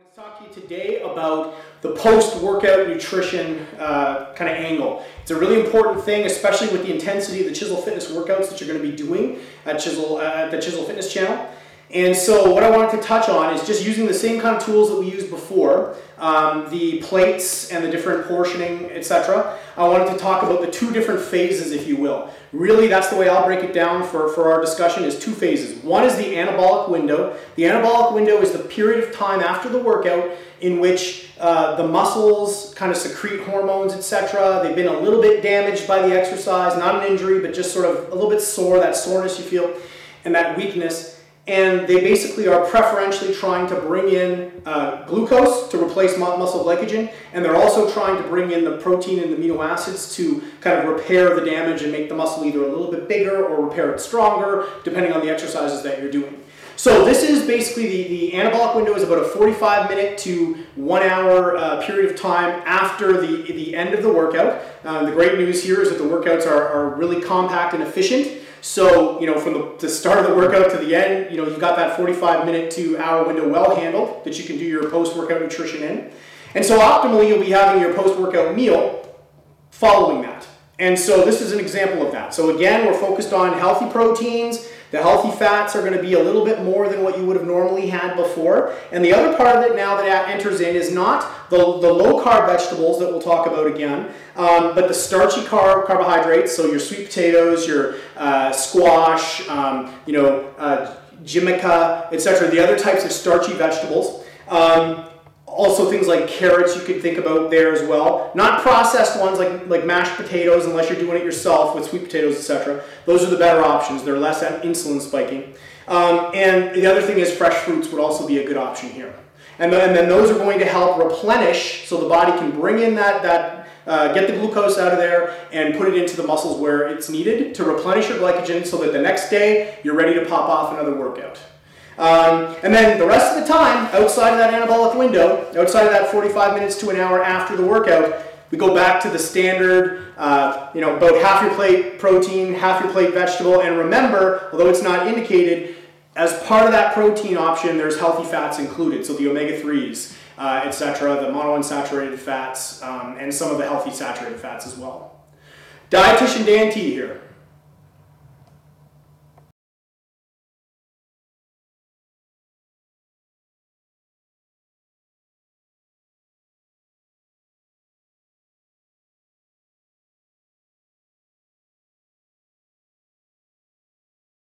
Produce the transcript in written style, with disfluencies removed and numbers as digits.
To talk to you today about the post-workout nutrition kind of angle. It's a really important thing, especially with the intensity of the Chizle Fitness workouts that you're going to be doing at the Chizle Fitness channel. And so what I wanted to touch on is just using the same kind of tools that we used before, the plates and the different portioning, etc. I wanted to talk about the two different phases, if you will. Really, that's the way I'll break it down for our discussion, is two phases. One is the anabolic window. The anabolic window is the period of time after the workout in which the muscles kind of secrete hormones, etc. They've been a little bit damaged by the exercise, not an injury, but just sort of a little bit sore, that soreness you feel, and that weakness. And they basically are preferentially trying to bring in glucose to replace muscle glycogen, and they're also trying to bring in the protein and the amino acids to kind of repair the damage and make the muscle either a little bit bigger or repair it stronger, depending on the exercises that you're doing. So this is basically the anabolic window is about a 45-minute to 1 hour period of time after the end of the workout. The great news here is that the workouts are really compact and efficient. So, from the start of the workout to the end, you've got that 45-minute to hour window well handled that you can do your post-workout nutrition in. And so optimally, you'll be having your post-workout meal following that. And so this is an example of that. So again, we're focused on healthy proteins. The healthy fats are going to be a little bit more than what you would have normally had before. And the other part of it now that enters in is not the low-carb vegetables that we'll talk about again, but the starchy carbohydrates, so your sweet potatoes, your squash, jimica, etc., the other types of starchy vegetables. Also things like carrots you could think about there as well. Not processed ones like mashed potatoes unless you're doing it yourself with sweet potatoes, etc. Those are the better options. They're less insulin spiking. And the other thing is fresh fruits would also be a good option here. And then those are going to help replenish so the body can bring in get the glucose out of there and put it into the muscles where it's needed to replenish your glycogen so that the next day you're ready to pop off another workout. And then the rest of the time, outside of that anabolic window, outside of that 45 minutes to an hour after the workout, we go back to the standard, about half your plate protein, half your plate vegetable. And remember, although it's not indicated, as part of that protein option, there's healthy fats included. So the omega-3s, etc., the monounsaturated fats, and some of the healthy saturated fats as well. Dietitian Dan T here.